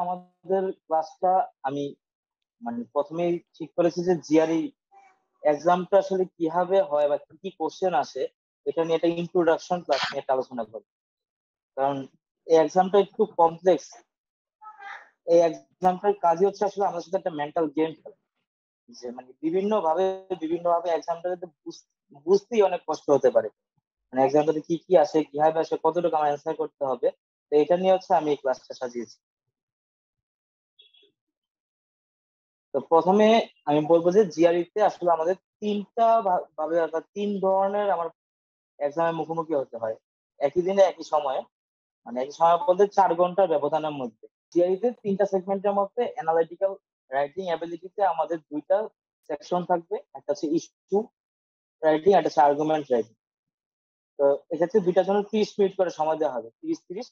আমাদের ক্লাসটা আমি মানে প্রথমেই ঠিক করেছি যে জিআরই এক্সামটা আসলে কিভাবে হয় বা কি কি কোশ্চেন আসে এটা নিয়ে একটা ইন্ট্রোডাকশন ক্লাস নিয়ে একটা আলোচনা করব। কারণ এই এক্সামটা একটু কমপ্লেক্স। এই এক্সামটার কাজই হচ্ছে আসলে আমাদের সাথে একটা মেন্টাল গেম খেলা, যে মানে বিভিন্ন ভাবে এক্সামটাতে বুঝতেই অনেক কষ্ট হতে পারে। মানে এক্সামটাতে কি কি আসে, কিভাবে আসে, কতটুকু আমার অ্যান্সার করতে হবে। তো এটা নিয়ে হচ্ছে আমি এই ক্লাসটা সাজিয়েছি। তো প্রথমে আমি বলবো যে জিআরইতে আসলে আমাদের ভাবে অর্থাৎ তিন ধরনের আমার এক্সামের মুখোমুখি হতে হয় একই দিনে একই সময়ে। মানে একই সময় বলতে 4 ঘন্টার ব্যবধানের মধ্যে। জিআরইতে তিনটা সেগমেন্টের মধ্যে অ্যানালাইটিক্যাল রাইটিং অ্যাবিলিটিতে আমাদের দুইটা সেকশন থাকবে, একটা হচ্ছে ইস্যু রাইটিং, একটা হচ্ছে আর্গুমেন্ট রাইটিং। তো এক্ষেত্রে দুইটার জন্য 30 মিনিট করে সময় দেওয়া হবে, 30 30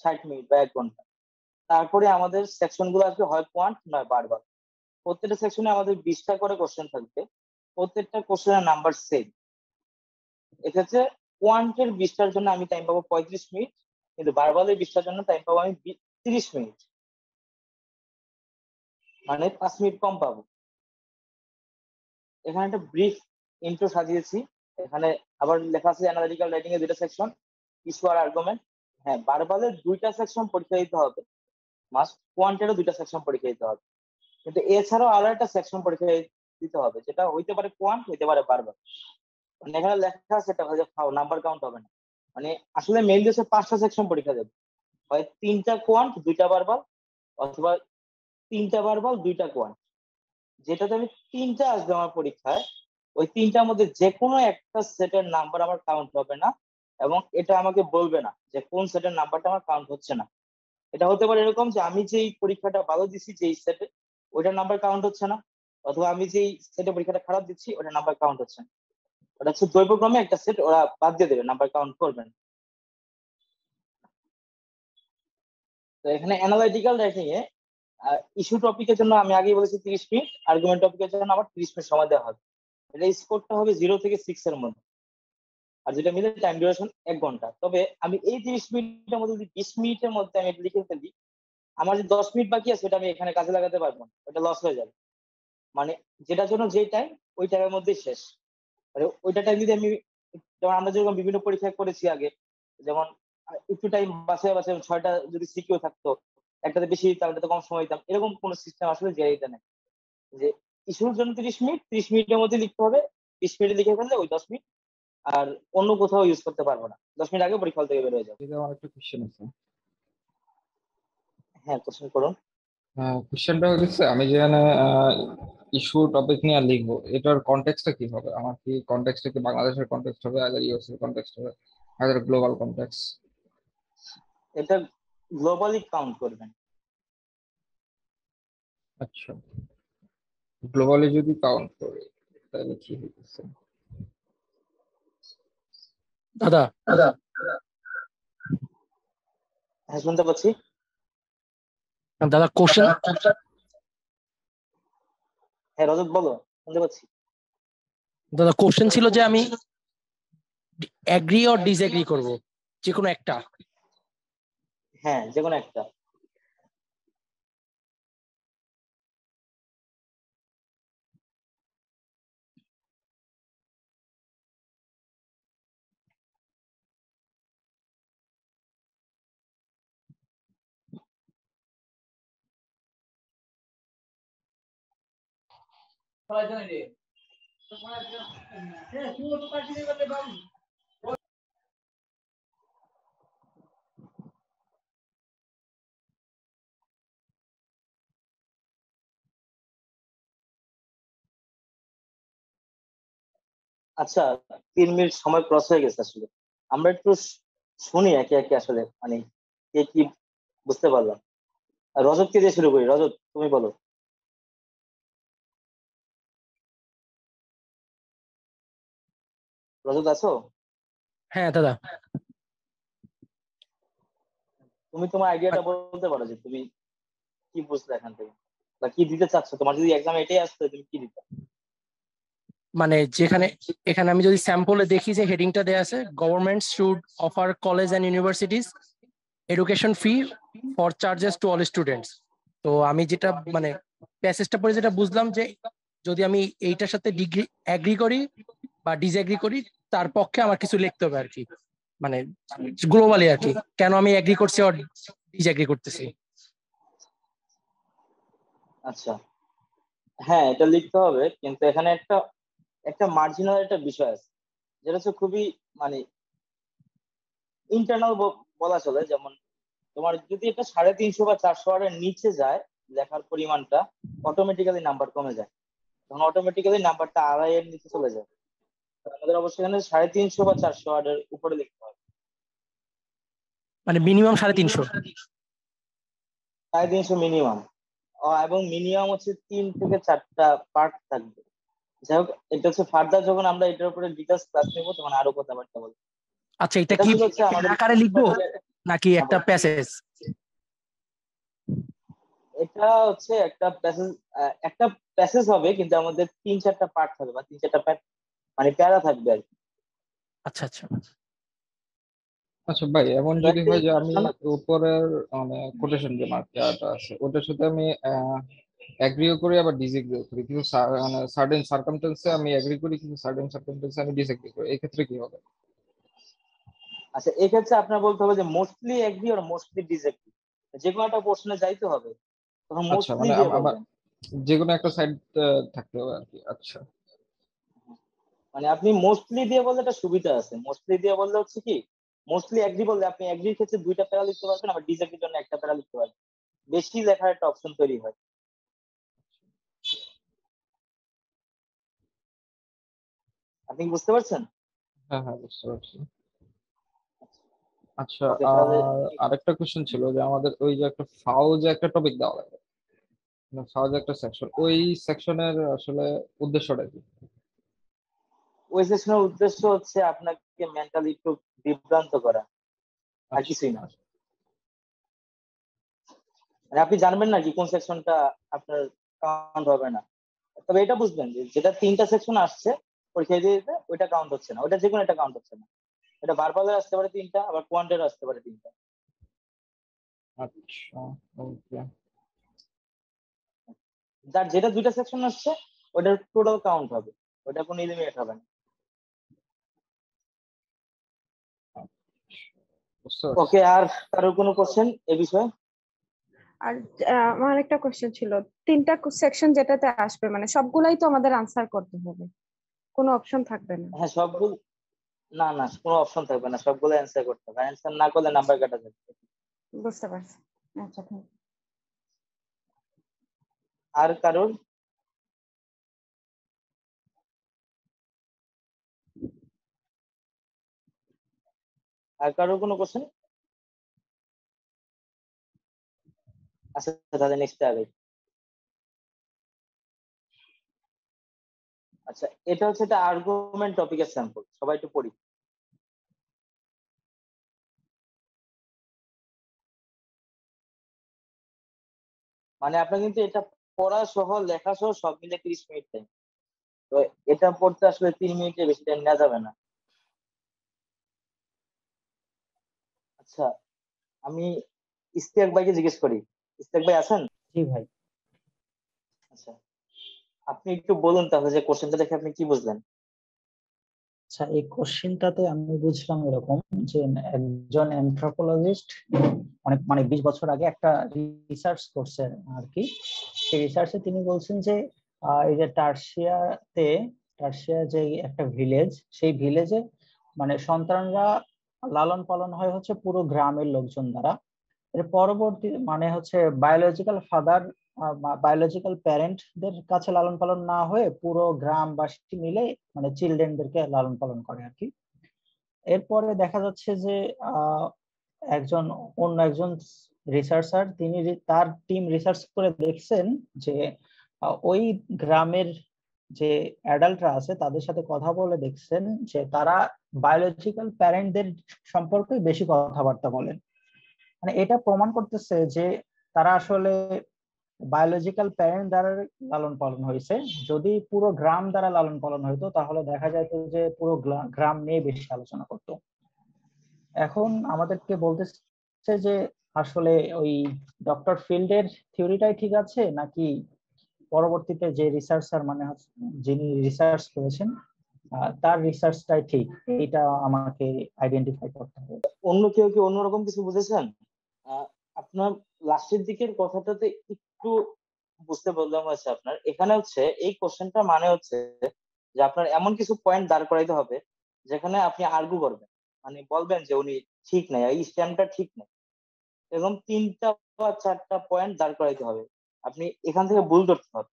60 মিনিট বা 1 ঘন্টা। তারপরে আমাদের সেকশন গুলো আসবে হয় কোয়ান্ট নয় বারবার। প্রত্যেকটা সেকশনে আমাদের 20টা করে কোশ্চেন থাকবে, প্রত্যেকটা কোশ্চেনের নাম্বার সেম। এক্ষেত্রে কোয়ান্টের 20টার জন্য আমি টাইম পাবো 35 মিনিট, কিন্তু বারবালের 20টার জন্য টাইম পাবো আমি 30 মিনিট, মানে 5 মিনিট কম পাবো। এখানে একটা ব্রিফ ইন্ট্রো সাজিয়েছি। এখানে আবার লেখা আছে অ্যানালিটিক্যাল রাইটিং এর দুইটা সেকশন, ইস্যু আর আর্গুমেন্ট। হ্যাঁ, বারবালের দুইটা সেকশন পরীক্ষা দিতে হবে, মাস্ট। কোয়ান্টেরও দুইটা সেকশন পরীক্ষা দিতে হবে, কিন্তু এছাড়াও আরো একটা সেকশন পরীক্ষা দিতে হবে, যেটা হইতে পারে কোয়ান্ট, হইতে পারে বারবার। মানে এখানে লেখা আছে এটা হয় যে নাম্বার কাউন্ট হবে না। মানে আসলে মেইনলি হচ্ছে 5টা সেকশন পরীক্ষা দেবে, হয় 3টা কোয়ান্ট 2টা বারবার, অথবা 3টা বারবার 2টা কোয়ান্ট। যেটাতে আমি 3টা আসবে আমার পরীক্ষায়, ওই 3টার মধ্যে যে কোনো একটা সেটের নাম্বার আমার কাউন্ট হবে না, এবং এটা আমাকে বলবে না যে কোন সেটের নাম্বারটা আমার কাউন্ট হচ্ছে না। এটা হতে পারে এরকম যে আমি যেই পরীক্ষাটা ভালো দিচ্ছি যেই সেটে, ওইটার নাম্বার কাউন্ট হচ্ছে না, অথবা আমি যেই সেটে পরীক্ষাটা খারাপ দিচ্ছি ওটার নাম্বার কাউন্ট হচ্ছে না। ওটা হচ্ছে দ্বৈবক্রমে একটা সেট, ওরা বাদ দিয়ে দেবে, নাম্বার কাউন্ট করবে না। তো এখানে অ্যানালাইটিক্যাল রাইটিং এ ইস্যু টপিকের জন্য আমি আগেই বলেছি 30 মিনিট, আর্গুমেন্ট টপিকের জন্য আবার 30 মিনিট সময় দেওয়া হবে। এটা স্কোরটা হবে 0 থেকে 6 এর মধ্যে, আর যেটা মিলে টাইম ডিউরেশন 1 ঘন্টা। তবে আমি এই 30 মিনিটের মধ্যে যদি 20 মিনিটের মধ্যে আমি এটা লিখে ফেলি, আমার যে 10 মিনিট বাকি আছে সেটা আমি এখানে কাজে লাগাতে পারবো না, ওটা লস হয়ে যাবে। মানে যেটার জন্য যে টাইম, ওই টাইমের মধ্যেই শেষ। মানে ওইটা টাইম যদি আমি, যেমন আমরা যেরকম বিভিন্ন পরীক্ষা করেছি আগে, যেমন একটু টাইম বাঁচায় বাঁচায় 6টা যদি সিকিউ থাকতো, একটাতে বেশি দিতাম, একটাতে কম সময় দিতাম, এরকম কোন সিস্টেম আসলে জিআইতে নেই। যে ইস্যুর জন্য 30 মিনিট, 30 মিনিটের মধ্যে লিখতে হবে, 20 মিনিটে লিখে ফেললে ওই 10 মিনিট আর অন্য কোথাও ইউজ করতে পারবো না, 10 মিনিট আগে পরীক্ষা হল থেকে বের হয়ে যাবে। এটা আমার একটা কোশ্চেন আছে। হ্যাঁ, কোশ্চেন করুন। কোশ্চেনটা হচ্ছে, আমি যেখানে ইস্যু টপিক নিয়ে লিখবো, এটার কনটেক্সটটা কি হবে? আমার কি কনটেক্সটটা কি বাংলাদেশের কনটেক্সট হবে, আদার ইউএস এর কনটেক্সট হবে, আদার গ্লোবাল কনটেক্সট? এটা গ্লোবালি কাউন্ট করবেন। আচ্ছা, গ্লোবালি যদি কাউন্ট করি তাহলে কি হইতেছে? দাদা হ্যাঁ, শুনতে পাচ্ছি। দাদা কোশ্চেন, হ্যাঁ রজত বলো, শুনতে পাচ্ছি। দাদা কোশ্চেন ছিল যে আমি এগ্রি অর ডিসএগ্রি করব, যে কোনো একটা। হ্যাঁ, যে কোনো একটা। আচ্ছা, 3 মিনিট সময় ক্রস হয়ে গেছে আসলে। আমরা একটু শুনি একে একে আসলে, মানে কে কি বুঝতে পারলাম। আর রজতকে দিয়ে শুরু করি, রজত তুমি বলো। রজত আছো? হ্যাঁ দাদা। তুমি তোমার আইডিয়াটা বলতে পারো যে তুমি কি বুঝলে এখান থেকে, বা কি দিতে চাচ্ছ। তোমার যদি এক্সাম এটাই আসতো তুমি কি দিতে? মানে যেখানে, এখানে আমি যদি স্যাম্পলে দেখি যে হেডিংটা দেয়া আছে, government should offer college and universities education free for charges to all students. তো আমি যেটা মানে প্যাসেজটা পড়ে যেটা বুঝলাম যে যদি আমি এইটার সাথে ডিগ্রি এগ্রি করি বা ডিসএগ্রি করি, তার পক্ষে আমার কিছু লিখতে হবে আর কি, মানে গ্লোবালি আর কি, কেন আমি এগ্রি করছি আর ডিসএগ্রি করতেছি। আচ্ছা, হ্যাঁ এটা লিখতে হবে, কিন্তু এখানে একটা একটা মার্জিনাল একটা বিষয় আছে, যেটা হচ্ছে খুবই মানে ইন্টারনাল বলা চলে। যেমন তোমার যদি এটা 350 বা 400 ওয়ার্ডের নিচে যায় লেখার পরিমাণটা, অটোমেটিক্যালি নাম্বার কমে যায়, তখন অটোমেটিক্যালি নাম্বারটা 2.5 এর নিচে চলে যায়। তো আমাদের অবশ্যই এখানে 350 বা 400 ওয়ার্ডের উপরে লিখতে হবে। মানে মিনিমাম 350। 350 মিনিমাম, এবং মিনিমাম হচ্ছে 3 থেকে 4টা পার্ট থাকবে। যাই হোক, এটা হচ্ছে ফার্দার যখন আমরা এটার উপরে ডিটেলস ক্লাস নেবো তখন আরো কথাবার্তা বলবো। আচ্ছা, এটা এটা কি ছিল হচ্ছে আমাদের আকারে লিখবো নাকি একটা প্যাসেজ? এটা হচ্ছে একটা প্যাসেজ হবে, কিন্তু আমাদের 3-4টা পার্ট থাকবে বা 3-4টা মানে প্যারা থাকবে আর কি। আচ্ছা আচ্ছা। আচ্ছা ভাই, এমন তো যদি একটা হয় যে আমি introduction, উপরের মানে কোটেশন যে মার্কটা আছে ওটার সাথে আমি এগ্রিও করি আবার ডিসএগ্রিও করি, কিন্তু মানে সার্টেন সার্কামস্টেন্সে আমি এগ্রি করি কিন্তু সার্টেন সার্কামস্টেন্সে আমি ডিসএগ্রি করি, এই ক্ষেত্রে কি হবে? আচ্ছা এক্ষেত্রে আপনার বলতে হবে যে মোস্টলি এগ্রি আর মোস্টলি ডিসএগ্রি, যে কোনো একটা প্রশ্নে যাইতে হবে তখন আচ্ছা, মোস্টলি মানে দিয়ে আমার বলবেন। যে কোনো একটা সাইড থাকতে হবে আর কি। আচ্ছা মানে আপনি মোস্টলি দিয়ে বললে একটা সুবিধা আছে, মোস্টলি দিয়ে বললে হচ্ছে কি, মোস্টলি এগ্রি বললে আপনি এগ্রির ক্ষেত্রে 2টা প্যারা লিখতে পারবেন, আবার ডিসএগ্রির জন্য একটা প্যারা লিখতে পারবেন, বেশি লেখার একটা অপশন তৈরি হয়। আপনি কি বুঝতে পারছেন? হ্যাঁ হ্যাঁ, বুঝতে পারছি। আচ্ছা, ওকে তাহলে আর আরেকটা কোশ্চেন ছিল যে আমাদের ওই যে একটা ফাও যে একটা টপিক দেওয়া লাগে, ফাও যে একটা সেকশন, ওই সেকশনের আসলে উদ্দেশ্যটা কি? ওই সেশনের উদ্দেশ্য হচ্ছে আপনাকে মেন্টালি একটু বিভ্রান্ত করা, আর আচ্ছা কিছুই না। আচ্ছা। মানে আপনি জানবেন না কি কোন সেকশনটা আপনার কাউন্ট হবে না, তবে এটা বুঝবেন যে যেটা 3টা সেকশন আসছে পরীক্ষা দিয়ে দিতে ওইটা কাউন্ট হচ্ছে না, ওইটা যে কোনো একটা কাউন্ট হচ্ছে না। এটা ভার্বালের আসতে পারে 3টা, আবার কোয়ান্টের আসতে পারে 3টা। আচ্ছা ওকে। যার যেটা 2টা সেকশন আসছে ওটার টোটাল কাউন্ট হবে, ওটা কোনো এলিমিনেট হবে না। বুঝতে পারছি। ওকে, আর কারোর কোনো কোশ্চেন এ বিষয়ে? আর আমার একটা কোশ্চেন ছিল, 3টা সেকশন যেটাতে আসবে মানে সবগুলাই তো আমাদের আনসার করতে হবে, কোনো অপশন থাকবে না? হ্যাঁ সবগুলো, না না কোনো অপশন থাকবে না, সবগুলো অ্যান্সার করতে হবে, অ্যান্সার না করলে নাম্বার কাটা যাবে। বুঝতে পারছি। আচ্ছা thank you. আর কারোর? আর কারোর কোনো কোশ্চেন? আচ্ছা তাহলে নেক্সট আগে। আচ্ছা এটা হচ্ছে একটা আর্গুমেন্ট টপিকের স্যাম্পল, সবাই একটু পড়ি। মানে আপনার কিন্তু এটা পড়া সহ লেখা সহ সব মিলে 30 মিনিট টাইম, তো এটা পড়তে আসলে 3 মিনিটের বেশি টাইম নেওয়া যাবে না। আচ্ছা আমি ইস্তিয়াক ভাইকে জিজ্ঞেস করি, ইস্তিয়াক ভাই আছেন? জি ভাই। আচ্ছা আপনি একটু বলুন তাহলে যে কোশ্চেনটা দেখে আপনি কি বুঝলেন। আচ্ছা, এই কোশ্চেনটাতে আমি বুঝলাম এরকম যে একজন অ্যানথ্রোপোলজিস্ট অনেক মানে 20 বছর আগে একটা রিসার্চ করছেন আর কি। সেই রিসার্চে তিনি বলছেন যে এই যে টার্সিয়া যে একটা ভিলেজ, সেই ভিলেজে মানে সন্তানরা লালন পালন হয় হচ্ছে পুরো গ্রামের লোকজন দ্বারা। এর পরবর্তী মানে হচ্ছে বায়োলজিক্যাল ফাদার, বায়োলজিক্যাল প্যারেন্টদের কাছে লালন পালন না হয়ে পুরো গ্রামবাসী মিলে মানে চিলড্রেনদেরকে লালন পালন করে আর কি। এরপরে দেখা যাচ্ছে যে আহ অন্য একজন রিসার্চার তিনি তার টিম রিসার্চ করে দেখছেন যে ওই গ্রামের যে অ্যাডাল্টরা আছে তাদের সাথে কথা বলে দেখছেন যে তারা বায়োলজিক্যাল প্যারেন্টদের সম্পর্কে বেশি কথাবার্তা বলেন। মানে এটা প্রমাণ করতেছে যে তারা আসলে বায়োলজিক্যাল প্যারেন্ট দ্বারা লালন পালন হয়েছে। যদি পুরো গ্রাম দ্বারা লালন পালন হইতো তাহলে দেখা যেত যে পুরো গ্রাম নিয়ে বেশি আলোচনা করতো। এখন আমাদেরকে বলতেছে যে আসলে ওই ডক্টর ফিল্ডের থিওরিটাই ঠিক আছে নাকি পরবর্তীতে যে রিসার্চার মানে যিনি রিসার্চ করেছেন তার রিসার্চটাই ঠিক, এটা আমাকে আইডেন্টিফাই করতে হবে। অন্য কেউ কি অন্যরকম কিছু বুঝেছেন? আপনার লাস্টের দিকের কথাটাতে একটু বুঝতে প্রবলেম হয়েছে আপনার। এখানে হচ্ছে এই কোশ্চেনটা মানে হচ্ছে যে আপনার এমন কিছু পয়েন্ট দাঁড় করাইতে হবে যেখানে আপনি আর্গু করবেন, মানে বলবেন যে উনি ঠিক নাই, এই স্ট্যাম্পটা ঠিক নাই, এরকম 3টা বা 4টা পয়েন্ট দাঁড় করাইতে হবে। আপনি এখান থেকে ভুল ধরতে হবে,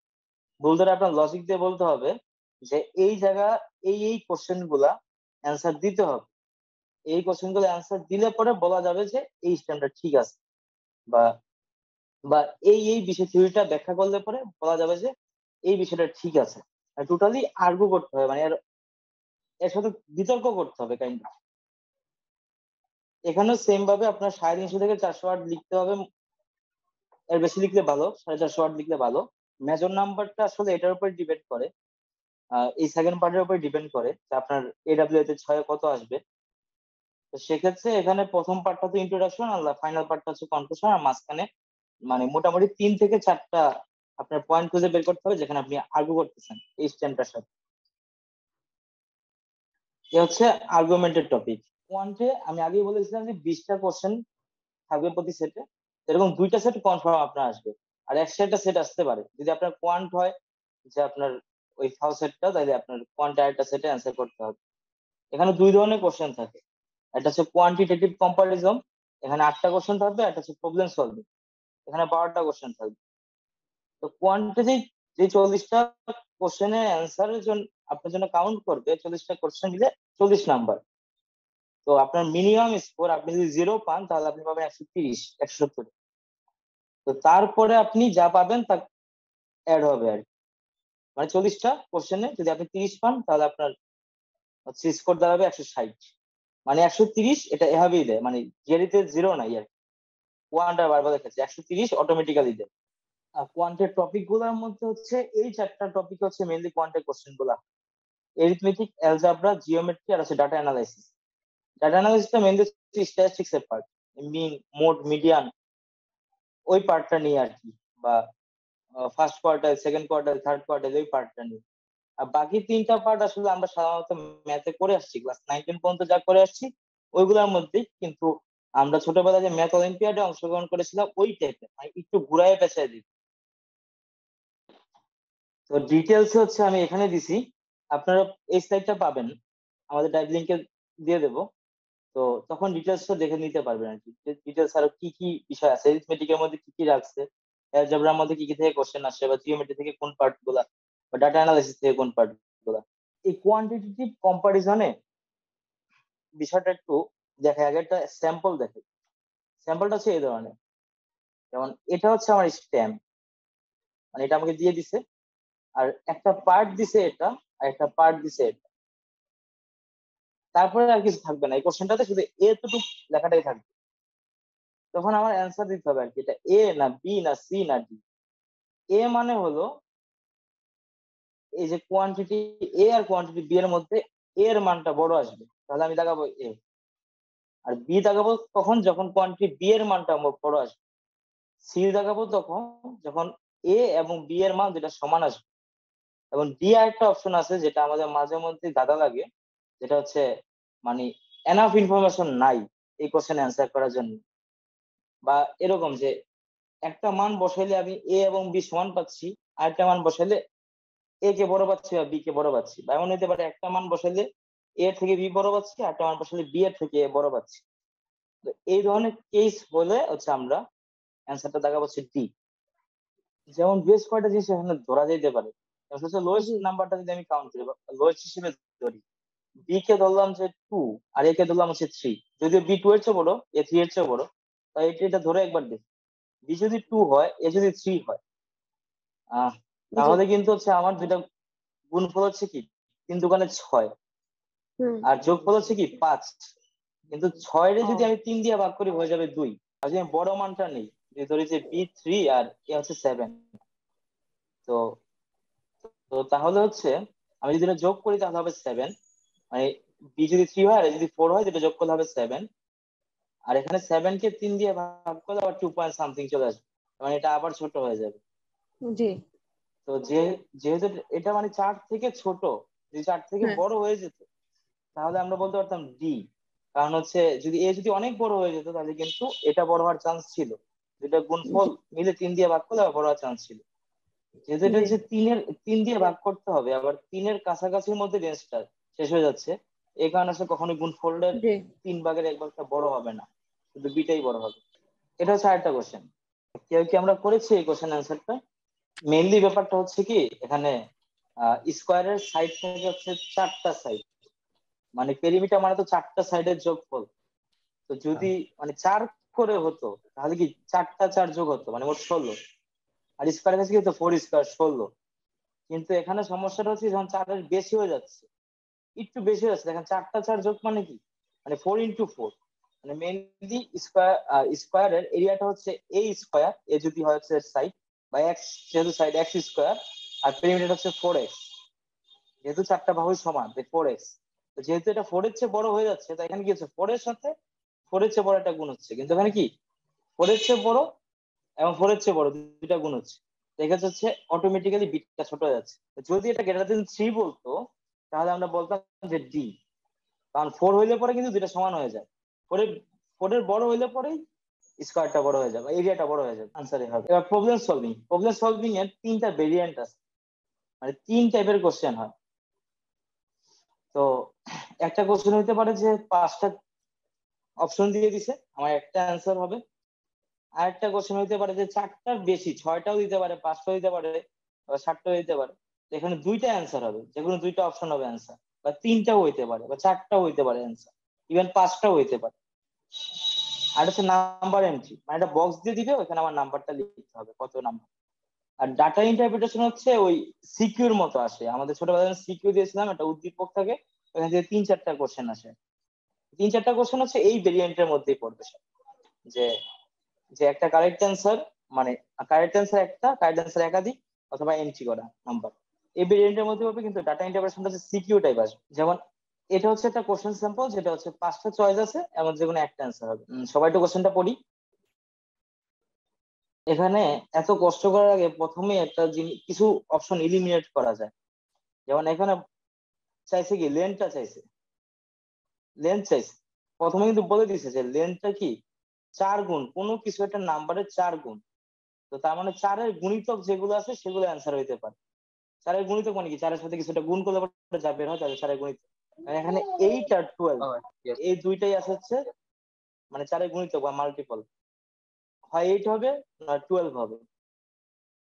ভুল ধরে আপনার লজিক দিয়ে বলতে হবে যে এই জায়গা এই কোশ্চেন গুলা অ্যান্সার দিতে হবে, এই কোশ্চেন গুলো অ্যান্সার দিলে পরে বলা যাবে যে এই স্ট্যাম্পটা ঠিক আছে, বা বা এই বিষয় থিওরিটা ব্যাখ্যা করলে পরে বলা যাবে যে এই বিষয়টা ঠিক আছে। টোটালি আর্গু করতে হবে, মানে এর সাথে বিতর্ক করতে হবে কাইন্ড। এখানেও সেম ভাবে আপনার 350 থেকে 400 ওয়ার্ড লিখতে হবে, এর বেশি লিখলে ভালো, 450 ওয়ার্ড লিখলে ভালো। মেজর নাম্বারটা আসলে এটার উপর ডিপেন্ড করে, এই সেকেন্ড পার্টের উপর ডিপেন্ড করে যে আপনার এডাব্লিউ তে 6 কত আসবে। তো সেক্ষেত্রে এখানে প্রথম পার্টটা তো ইন্ট্রোডাকশন, আর ফাইনাল পার্টটা হচ্ছে কনক্লুশন, আর মাঝখানে মানে মোটামুটি 3 থেকে 4টা আপনার পয়েন্ট খুঁজে বের করতে হবে যেখানে আপনি আর্গু করতেছেন এই স্ট্যাম্পটার সাথে। এ হচ্ছে আর্গুমেন্টের টপিক। কোয়ান্টে আমি আগেই বলেছিলাম যে 20টা কোশ্চেন থাকবে প্রতি সেটে, এরকম 2টা সেট কনফার্ম আপনার আসবে, আর একটা সেট আসতে পারে। যদি আপনার কোয়ান্ট হয় যে আপনার ওই ফাও সেটটা, তাহলে আপনার কোয়ান্ট একটা সেটে অ্যান্সার করতে হবে। এখানে 2 ধরনের কোশ্চেন থাকে, একটা হচ্ছে কোয়ান্টিটেটিভ কম্পারিজম, এখানে 8টা কোশ্চেন থাকবে, একটা হচ্ছে প্রবলেম সলভিং, এখানে 12টা কোশ্চেন থাকবে। তো কোয়ান্টিটি যে 40টা কোশ্চেনের অ্যান্সারের জন্য আপনার জন্য কাউন্ট করবে, 40টা কোশ্চেন দিলে 40 নাম্বার। তো আপনার মিনিমাম স্কোর আপনি যদি 0 পান তাহলে আপনি পাবেন 130, 170। তো তারপরে আপনি যা পাবেন তা অ্যাড হবে আর কি। মানে 40টা কোশ্চেনে যদি আপনি 30 পান তাহলে আপনার হচ্ছে স্কোর দাঁড়াবে 160। মানে 130 এটা এভাবেই দেয়, মানে জিআরইতে 0 নাই আর কি। কোয়ান্টার বারবার দেখাচ্ছে 130 অটোমেটিক্যালি দেয়। আর কোয়ান্টের টপিক গুলোর মধ্যে হচ্ছে এই 4টা টপিক হচ্ছে মেইনলি কোয়ান্টের কোশ্চেন গুলা: এরিথমেটিক, অ্যালজাবরা, জিওমেট্রি, আর হচ্ছে ডাটা অ্যানালাইসিস। ডাটা অ্যানালাইসিসটা মেইনলি স্ট্যাটিস্টিক্স এর পার্ট, মিন, মোড, মিডিয়ান, ওই পার্টটা নিয়ে আর কি, বা first quarter, second quarter, third quarter, ওই পার্টটা নিয়ে। আর বাকি 3টা পার্ট আসলে আমরা সাধারণত ম্যাথে করে আসছি, ক্লাস 9 পর্যন্ত যা করে আসছি ওইগুলোর মধ্যেই। কিন্তু আমরা ছোটবেলায় যে ম্যাথ অলিম্পিয়াডে অংশগ্রহণ করেছিলাম ওই টাইপের, মানে একটু ঘুরায় পেঁচায় দিই। তো ডিটেলস হচ্ছে আমি এখানে দিছি, আপনারা এই স্লাইডটা পাবেন, আমাদের টাইপ লিংকে দিয়ে দেবো। তো তখন ডিটেলসটা দেখে নিতে পারবেন আর কি, ডিটেলস আরো কি কি বিষয় আছে, এরিথমেটিকের মধ্যে কি কি রাখছে, অ্যালজেব্রার মধ্যে কি কি থেকে কোশ্চেন আসছে, বা জিওমেট্রি থেকে কোন পার্ট গুলা, বা ডাটা অ্যানালাইসিস থেকে কোন পার্ট গুলা। এই কোয়ান্টিটেটিভ কম্পারিজনে বিষয়টা একটু দেখা, আগে একটা স্যাম্পল দেখে। স্যাম্পলটা হচ্ছে এই ধরনের, যেমন এটা হচ্ছে আমার স্ট্যাম্প, মানে এটা আমাকে দিয়ে দিছে, আর একটা পার্ট দিছে এটা, আর একটা পার্ট দিছে এটা, তারপরে আর কিছু থাকবে না। এই কোশ্চেনটাতে শুধু এতটুকু লেখাটাই থাকবে। তখন আমার অ্যান্সার দিতে হবে আর কি, এটা এ না বি না সি না ডি। এ মানে হলো এই যে কোয়ান্টিটি এ আর কোয়ান্টিটি বি এর মধ্যে এ এর মানটা বড় আসবে, তাহলে আমি দেখাবো এ। আর বি দেখাবো কখন, যখন কোয়ান্টিটি বি এর মানটা বড় আসবে। সি দেখাবো তখন যখন এ এবং বি এর মান যেটা সমান আসবে। এবং ডি আর একটা অপশন আছে যেটা আমাদের মাঝে মধ্যে গাদা লাগে, যেটা হচ্ছে মানে এনাফ ইনফরমেশন নাই এই কোশ্চেন অ্যান্সার করার জন্য, বা এরকম যে একটা মান বসাইলে আমি এ এবং বি সমান পাচ্ছি, আর একটা মান বসাইলে এ কে বড় পাচ্ছি বা বি কে বড় পাচ্ছি, বা এমন হতে পারে একটা মান বসাইলে এ থেকে বি বড় পাচ্ছি, আর একটা মান বসাইলে বি এর থেকে এ বড় পাচ্ছি। তো এই ধরনের কেস হলে হচ্ছে আমরা অ্যান্সারটা দেখাবো হচ্ছে ডি। যেমন বেশ কয়টা জিনিস এখানে ধরা যেতে পারে, লোয়েস্ট নাম্বারটা যদি আমি কাউন্ট করি, লোয়েস্ট হিসেবে ধরি, বি কে ধরলাম যে 2, আর এ কে ধরলাম হচ্ছে 3। যদিও বি 2 এর চেয়ে বড়, এ 3 এর চেয়ে বড়, তাই এটা ধরে একবার দেখি। বি যদি 2 হয়, এ যদি 3 হয়, তাহলে কিন্তু হচ্ছে আমার দুটা গুণফল হচ্ছে কি 3 দুগুণে 6, আর যোগফল হচ্ছে কি 5। কিন্তু 6 রে যদি আমি 3 দিয়ে ভাগ করি হয়ে যাবে 2। আর যদি আমি বড় মানটা নেই, যদি ধরি যে বি 3 আর এ হচ্ছে 7, তো তো তাহলে হচ্ছে আমি যদি এটা যোগ করি তাহলে হবে 7। মানে বি যদি 3 হয় আর এ যদি 4 হয়, যেটা যোগ করলে হবে 7। আর এখানে 7 কে 3 দিয়ে ভাগ করলে আবার 2 পয়েন্ট সামথিং চলে আসবে, মানে এটা আবার ছোট হয়ে যাবে। জি তো যেহেতু এটা মানে 4 থেকে ছোট, যদি 4 থেকে হ্যাঁ বড় হয়ে যেত তাহলে আমরা বলতে পারতাম ডি। কারণ হচ্ছে যদি এ যদি অনেক বড় হয়ে যেত তাহলে কিন্তু এটা বড় হওয়ার চান্স ছিল, যেটা গুণফল মিলে 3 দিয়ে ভাগ করলে আবার বড় হওয়ার চান্স ছিল। যেহেতু এটা জি হচ্ছে 3 দিয়ে ভাগ করতে হবে, আবার 3-এর কাছাকাছির মধ্যে রেঞ্জটা শেষ হয়ে যাচ্ছে, এই কারণে আসলে কখনোই গুণফলের জি 3 ভাগের 1 ভাগটা বড় হবে না, শুধু বিটাই বড় হবে। এটা হচ্ছে আরেকটা কোশ্চেন, কেউ কি আমরা করেছি এই কোশ্চেন অ্যান্সারটা। মেইনলি ব্যাপারটা হচ্ছে কি, এখানে স্কোয়ারের সাইড থেকে হচ্ছে 4টা সাইড, মানে পেরিমিটার মানে তো 4টা সাইডের যোগফল। তো যদি মানে 4 করে হতো তাহলে কি 4টা 4 যোগ হতো, মানে মোট 16। আর স্কোয়ারের কাছে কি হতো 4 স্কোয়ার 16। কিন্তু এখানে সমস্যাটা হচ্ছে যখন 4-এর বেশি হয়ে যাচ্ছে, একটু বেশি হয়ে যাচ্ছে, দেখেন 4টা 4 যোগ মানে কি, মানে 4x4, মানে মেইনলি স্কোয়ারের এরিয়াটা হচ্ছে এ স্কোয়ার, এ যদি হয় হচ্ছে সাইড, বা এক্স যেহেতু সাইড এক্স স্কোয়ার, আর পেরিমিটার হচ্ছে 4x, যেহেতু 4টা বাহুই সমান তাই 4x। তো যেহেতু এটা 4 এর চেয়ে বড় হয়ে যাচ্ছে, তাই এখানে কি হচ্ছে 4 এর সাথে 4 এর চেয়ে বড় একটা গুণ হচ্ছে, কিন্তু এখানে কি 4 এর চেয়ে বড় এবং 4 এর চেয়ে বড় দুইটা গুণ হচ্ছে, এক্ষেত্রে হচ্ছে অটোমেটিক্যালি বিটটা ছোট হয়ে যাচ্ছে। যদি এটা গ্রেটার দেন 3 বলতো তাহলে আমরা বলতাম যে ডি, কারণ 4 হইলে পরে কিন্তু দুইটা সমান হয়ে যায়, 4 এর বড় হইলে পরেই স্কোয়ারটা বড় হয়ে যাবে, এরিয়াটা বড় হয়ে যাবে, আনসারই হবে। এবার প্রবলেম সলভিং এর 3টা ভেরিয়েন্ট আছে, মানে 3 টাইপের কোশ্চেন হয়। তো একটা কোশ্চেন হইতে পারে যে 5টা অপশন দিয়ে দিছে, আমার একটা অ্যান্সার হবে। আর একটা কোশ্চেন হইতে পারে যে 4টার বেশি, 6টাও দিতে পারে, 5টাও দিতে পারে, বা 7টাও দিতে পারে, এখানে দুইটা অ্যান্সার হবে, যে কোনো দুইটা অপশন হবে অ্যান্সার, বা 3টাও হইতে পারে, বা 4টাও হইতে পারে অ্যান্সার, ইভেন 5টাও হইতে পারে। আর হচ্ছে নাম্বার এন্ট্রি, মানে একটা বক্স দিয়ে দিবে, ওখানে আমার নাম্বারটা লিখতে হবে কত নাম্বার। আর ডাটা ইন্টারপ্রিটেশন হচ্ছে ওই সিকিউর মতো আসে, আমাদের ছোটবেলায় সিকিউ দিয়েছিলাম, একটা উদ্দীপক থাকে, ওখান থেকে 3-4টা কোশ্চেন আসে, 3-4টা কোশ্চেন হচ্ছে এই ভেরিয়েন্টের মধ্যেই পড়বে সব। যে যে একটা কারেক্ট অ্যান্সার, মানে কারেক্ট অ্যান্সার একটা, কারেক্ট অ্যান্সার একাধিক, অথবা এন্ট্রি করা নাম্বার, এই ভেরিয়েন্টের মধ্যে হবে। কিন্তু ডাটা ইন্টারপ্রিটেশনটা হচ্ছে সিকিউ টাইপ আসবে। যেমন এটা হচ্ছে একটা কোশ্চেন স্যাম্পল, যেটা হচ্ছে 5টা চয়েস আছে, এমন যে কোনো একটা অ্যান্সার হবে। সবাই তো কোশ্চেনটা পড়ি। এখানে এত কষ্ট করার আগে প্রথমে একটা কিছু অপশন ইলিমিনেট করা যায়। যেমন এখানে চাইছে কি লেন্থটা চাইছে, লেন্থ চাইছে, প্রথমে কিন্তু বলে দিছে যে লেন্থটা কি 4 গুণ কোনো কিছু একটা নাম্বারের 4 গুণ। তো তার মানে 4-এর গুণিতক যেগুলো আছে সেগুলো অ্যান্সার হইতে পারে। 4-এর গুণিতক মানে কি 4-এর সাথে কিছু একটা গুণ করলে পরে যা বের হয় তাহলে 4-এর গুণিতক। মানে এখানে 8 আর 12 এই দুইটাই আছে হচ্ছে মানে 4-এর গুণিতক বা মাল্টিপল, হয় 8 হবে না 12 হবে।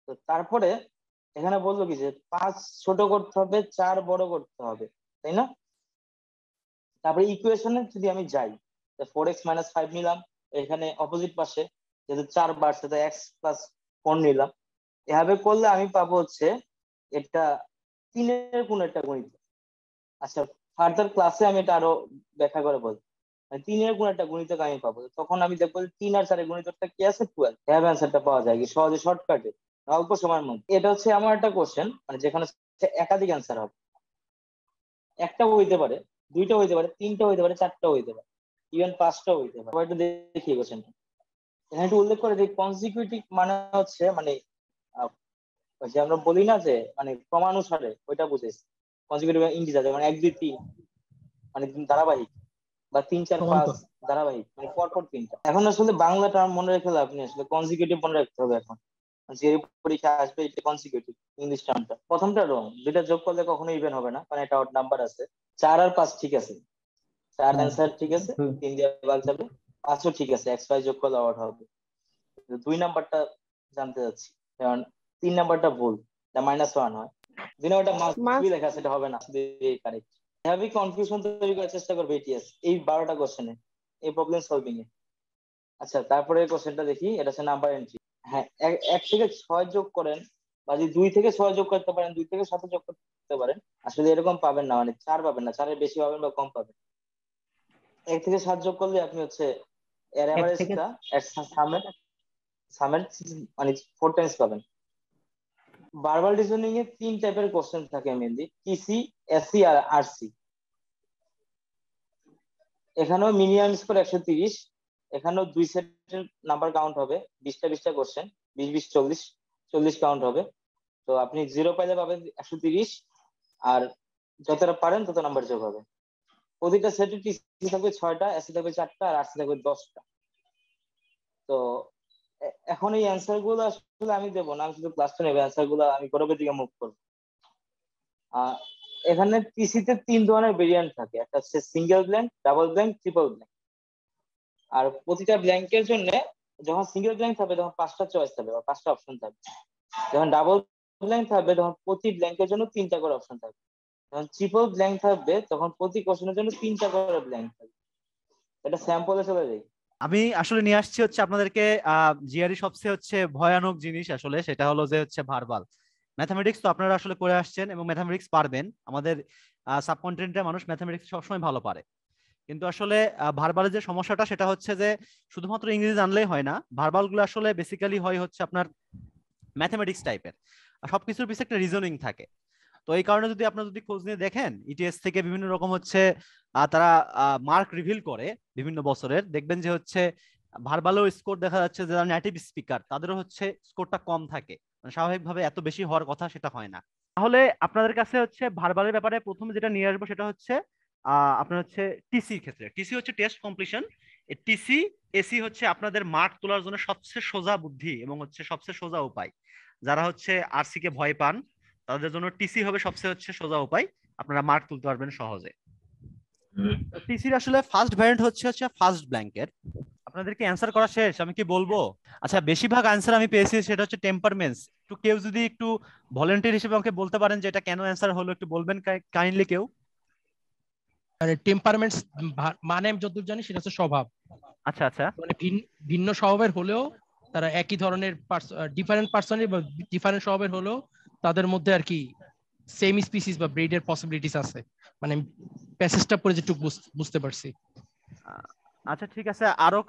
তো তারপরে এখানে বললো কি যে 5 ছোট করতে হবে, 4 বড় করতে হবে, তাই না? তারপরে ইকুয়েশনে যদি আমি যাই, 4x-5 নিলাম, এখানে অপোজিট পাশে যেহেতু 4 বাড়ছে তাই x+4 নিলাম, এভাবে করলে আমি পাবো হচ্ছে এটা 3-এর কোন একটা গণিত। আচ্ছা, ফার্দার ক্লাসে আমি এটা আরো ব্যাখ্যা করে বলবো। মানে 3-এর কোন একটা গুণিতক আমি পাবো, তখন আমি দেখবো 3 আর 4-এর গুণিতকটা কি আছে 12, এভাবে অ্যান্সারটা পাওয়া যায় কি সহজে শর্টকাটে অল্প সময়ের মধ্যে। এটা হচ্ছে আমার একটা কোশ্চেন, মানে যেখানে একাধিক অ্যান্সার হবে, একটাও হইতে পারে, দুইটা হইতে পারে, তিনটা হইতে পারে, চারটাও হইতে পারে, ইভেন 5টাও হইতে পারে। সবাই একটু দেখি কোশ্চেনটা। এখানে একটু উল্লেখ করে যে কনজিকিউটিভ মানে হচ্ছে মানে ওই যে আমরা বলি না যে মানে ক্রমানুসারে, ওইটা বুঝেছি। কনজিকিউটিভ ইন্টিজার যেমন 1 2 3 মানে ধারাবাহিক, বা 3 4 5 সমান্তর। ধারাবাহিক, মানে পরপর তিনটা। এখন আসলে বাংলা টার্ম মনে রেখে লাভ নেই, আসলে কনজিকিউটিভ মনে রাখতে হবে। এখন যে পরীক্ষা আসবে এটা কনজিকিউটিভ, ইংলিশ টার্মটা প্রথমটা রং, দুইটা যোগ করলে কখনো ইভেন হবে না, কারণ এটা অড নাম্বার আছে। 4 আর 5 ঠিক আছে, 4 অ্যান্সার ঠিক আছে, 3 দিয়ে ভাগ যাবে, 5ও ঠিক আছে, x y যোগ করলে অড হবে। 2 নাম্বারটা জানতে যাচ্ছি, কারণ 3 নাম্বারটা ভুল, এটা -1 হয়। 2 নাম্বারটা মাস্ট বি লেখা আছে, এটা হবে না, শুধু এই কারেক্ট। হেভি কনফিউশন তৈরি করার চেষ্টা করবে এটিএস এই 12টা কোশ্চেনে, এই প্রবলেম সলভিং এ। আচ্ছা, তারপরে কোশ্চেনটা দেখি, এটা হচ্ছে নাম্বার এন্ট্রি। হ্যাঁ, 1 থেকে 6 যোগ করেন, বা যদি 2 থেকে 6 যোগ করতে পারেন, 2 থেকে 7 যোগ করতে পারেন, আসলে এরকম পাবেন না, মানে 4 পাবেন না, 4-এর বেশি পাবেন বা কম পাবেন। 1 থেকে 7 যোগ করলে আপনি হচ্ছে এর 1 থেকে এভারেজটা এর সামের সামের মানে 4 টাইমস পাবেন। ভার্বাল রিজনিং এ 3 টাইপের কোশ্চেন থাকে মেইনলি, পিসি, এসসি আর আরসি। এখানেও মিনিমাম স্কোর 130, এখানেও 2 সেটের নাম্বার কাউন্ট হবে, 20টা কোশ্চেন, 20 20 40 কাউন্ট হবে। তো আপনি 0 পাইলে পাবেন 130, আর যতটা পারেন তত নাম্বার যোগ হবে। প্রতিটা সেটে টিসি থাকবে 6টা, এসি থাকবে 4টা, আর আরসি থাকবে 10টা। তো এখন এই অ্যান্সার গুলো আসলে আমি দেবো না, আমি শুধু ক্লাসটা নেবো, অ্যান্সার গুলো আমি গৌরবের দিকে মুভ করবো। এখানে টিসিতে 3 ধরনের ভেরিয়েন্ট থাকে, একটা হচ্ছে single blank, double blank, triple blank. আর প্রতিটা ব্ল্যাঙ্কের জন্য যখন সিঙ্গেল ব্ল্যাঙ্ক থাকবে তখন 5টা চয়েস থাকবে বা 5টা অপশন থাকবে। যখন ডাবল ব্ল্যাঙ্ক থাকবে তখন প্রতি ব্ল্যাঙ্কের জন্য 3টা করে অপশন থাকবে। যখন ট্রিপল ব্ল্যাঙ্ক থাকবে তখন প্রতি কোশ্চেনের জন্য 3টা করে ব্ল্যাঙ্ক থাকবে। এটা স্যাম্পলে চলে যায়। আমি আসলে নিয়ে আসছি হচ্ছে আপনাদেরকে জিআরই সবচেয়ে হচ্ছে ভয়ানক জিনিস আসলে, সেটা হলো যে হচ্ছে ভার্বাল ম্যাথামেটিক্স। তো আপনারা আসলে করে আসছেন এবং ম্যাথামেটিক্স পারবেন, আমাদের সাবকন্টিনেন্টের মানুষ ম্যাথামেটিক্স সবসময় ভালো পারে, কিন্তু আসলে ভার্বালের যে সমস্যাটা সেটা হচ্ছে যে শুধুমাত্র ইংরেজি জানলেই হয় না, ভার্বাল গুলো আসলে বেসিক্যালি হয় হচ্ছে আপনার ম্যাথামেটিক্স টাইপের, সবকিছুর পিছনে একটা রিজনিং থাকে। তো এই কারণে যদি আপনারা যদি খোঁজ নিয়ে দেখেন ইটিএস থেকে বিভিন্ন রকম হচ্ছে তারা মার্ক রিভিল করে বিভিন্ন বছরের, দেখবেন যে হচ্ছে ভার্বালেও স্কোর দেখা যাচ্ছে যারা নেটিভ স্পিকার তাদেরও হচ্ছে স্কোরটা কম থাকে, মানে স্বাভাবিকভাবে এত বেশি হওয়ার কথা সেটা হয় না। তাহলে আপনাদের কাছে হচ্ছে ভার্বালের ব্যাপারে প্রথমে যেটা নিয়ে আসবো সেটা হচ্ছে আপনার হচ্ছে টিসির ক্ষেত্রে, টিসি হচ্ছে টেস্ট কমপ্লিশন। টিসি এসি হচ্ছে আপনাদের মার্ক তোলার জন্য সবচেয়ে সোজা বুদ্ধি এবং হচ্ছে সবচেয়ে সোজা উপায়। যারা হচ্ছে আরসি কে ভয় পান তাদের জন্য টিসি হবে সবচেয়ে হচ্ছে সোজা উপায়, আপনারা মার্ক তুলতে পারবেন সহজে। টিসির আসলে ফার্স্ট ভ্যারিয়েন্ট হচ্ছে ফার্স্ট ব্ল্যাঙ্কের। আপনাদেরকে অ্যান্সার করা শেষ, আমি কি বলবো? আচ্ছা, বেশিরভাগ অ্যান্সার আমি পেয়েছি সেটা হচ্ছে টেম্পারমেন্টস। একটু কেউ যদি একটু ভলেন্টিয়ার হিসেবে আমাকে বলতে পারেন যে এটা কেন অ্যান্সার হলো, একটু বলবেন কাইন্ডলি কেউ। মানে টেম্পারমেন্টস মানে আমি যতদূর জানি সেটা হচ্ছে স্বভাব। আচ্ছা আচ্ছা, মানে ভিন্ন স্বভাবের হলেও তারা একই ধরনের ডিফারেন্ট পার্সনের বা ডিফারেন্ট স্বভাবের হলেও তাদের মধ্যে আর কি সেম স্পিসিস বা ব্রিডের পসিবিলিটিস আছে। মানে প্যাসেজটা পড়ে যেটুকু বুঝতে পারছি। আচ্ছা ঠিক আছে, আরো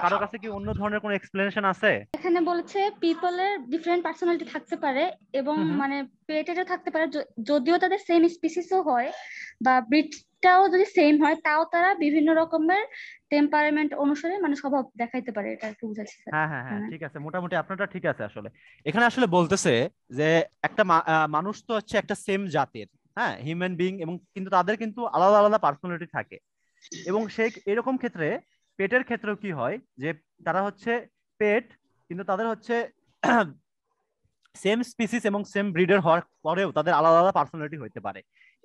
কারো কাছে কি অন্য ধরনের কোনো এক্সপ্লেনেশন আছে? এখানে বলেছে পিপলের ডিফারেন্ট পার্সোনালিটি থাকতে পারে এবং মানে পেটেরও থাকতে পারে, যদিও তাদের সেম স্পিসিসও হয় বা ব্রিডটাও যদি সেম হয় তাও তারা বিভিন্ন রকমের টেম্পারামেন্ট অনুসারে মানে স্বভাব দেখাইতে পারে, এটা একটু বুঝাচ্ছি স্যার। হ্যাঁ হ্যাঁ হ্যাঁ, ঠিক আছে, মোটামুটি আপনারটা ঠিক আছে। আসলে এখানে আসলে বলতেছে যে একটা মানুষ তো হচ্ছে একটা সেম জাতের, হ্যাঁ, হিউম্যান বিং, এবং কিন্তু তাদের কিন্তু আলাদা আলাদা পার্সোনালিটি থাকে। এবং সে এরকম ক্ষেত্রে পেটের ক্ষেত্রেও কি হয় যে তারা হচ্ছে পেট, কিন্তু তাদের হচ্ছে সেম স্পিসিস এবং সেম ব্রিডের হওয়ার পরেও তাদের আলাদা আলাদা পার্সোনালিটি হইতে পারে।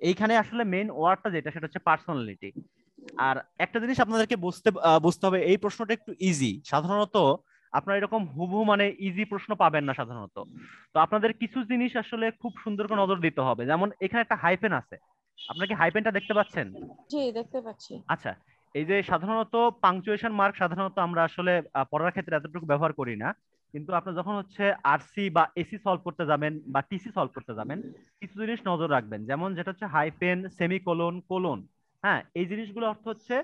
এইখানে আসলে মেইন ওয়ার্ডটা যেটা সেটা হচ্ছে পার্সোনালিটি। আর একটা জিনিস আপনাদেরকে বুঝতে হবে, এই প্রশ্নটা একটু ইজি। সাধারণত আপনারা এরকম হুবহু মানে ইজি প্রশ্ন পাবেন না সাধারণত। তো আপনাদের কিছু জিনিস আসলে খুব সুন্দর করে নজর দিতে হবে। যেমন এখানে একটা হাইফেন আছে, আপনারা কি হাইফেনটা দেখতে পাচ্ছেন? জি দেখতে পাচ্ছি। আচ্ছা, এই যে সাধারণত পাংচুয়েশন মার্ক সাধারণত আমরা আসলে পড়ার ক্ষেত্রে এতটুকু ব্যবহার করি না, কিন্তু আপনি যখন হচ্ছে আরসি বা এসি সলভ করতে যাবেন বা টিসি সলভ করতে যাবেন কিছু জিনিস নজর রাখবেন, যেমন যেটা হচ্ছে হাইফেন, সেমিকোলন, কোলন। হ্যাঁ, এই জিনিসগুলো অর্থ হচ্ছে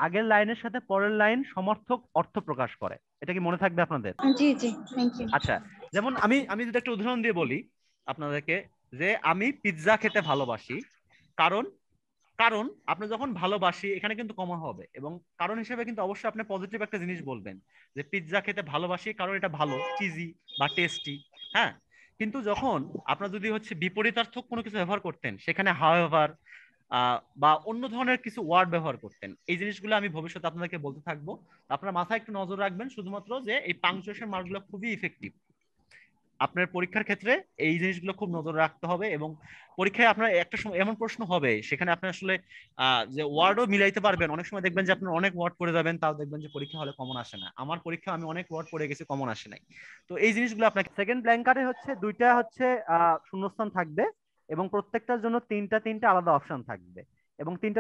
আগের লাইনের সাথে পরের লাইন সমর্থক অর্থ প্রকাশ করে। এটা কি মনে থাকবে আপনাদের? জি জি, থ্যাংক ইউ। আচ্ছা, যেমন আমি যদি একটা উদাহরণ দিয়ে বলি আপনাদেরকে, যে আমি পিৎজা খেতে ভালোবাসি, কারণ কারণ আপনি যখন ভালোবাসি এখানে কিন্তু কমন হবে, এবং কারণ হিসেবে কিন্তু অবশ্যই আপনি পজিটিভ একটা জিনিস বলবেন যে পিৎজা খেতে ভালোবাসি কারণ এটা ভালো, চিজি বা টেস্টি। হ্যাঁ, কিন্তু যখন আপনার যদি হচ্ছে বিপরীতার্থক কোনো কিছু ব্যবহার করতেন সেখানে হাউএভার বা অন্য ধরনের কিছু ওয়ার্ড ব্যবহার করতেন। এই জিনিসগুলো আমি ভবিষ্যতে আপনাদেরকে বলতে থাকবো, আপনার মাথায় একটু নজর রাখবেন শুধুমাত্র যে এই পাংচুয়েশন মার্কগুলো খুবই ইফেক্টিভ। আপনার পরীক্ষার ক্ষেত্রে এই জিনিসগুলো খুব নজর রাখতে হবে, এবং পরীক্ষায় আপনার একটা সময় এমন প্রশ্ন হবে সেখানে আপনি আসলে যে ওয়ার্ডও মিলাইতে পারবেন। অনেক সময় দেখবেন যে আপনার অনেক ওয়ার্ড পড়ে যাবেন, তাও দেখবেন যে পরীক্ষা হলে কমন আসে না। আমার পরীক্ষা আমি অনেক ওয়ার্ড পড়ে গেছি, কমন আসে নাই। তো এই জিনিসগুলো আপনাকে সেকেন্ড ব্ল্যাঙ্কারে হচ্ছে দুইটা হচ্ছে শূন্যস্থান থাকবে, এবং প্রত্যেকটার জন্য তিনটা আলাদা অপশন থাকবে, এবং তিনটা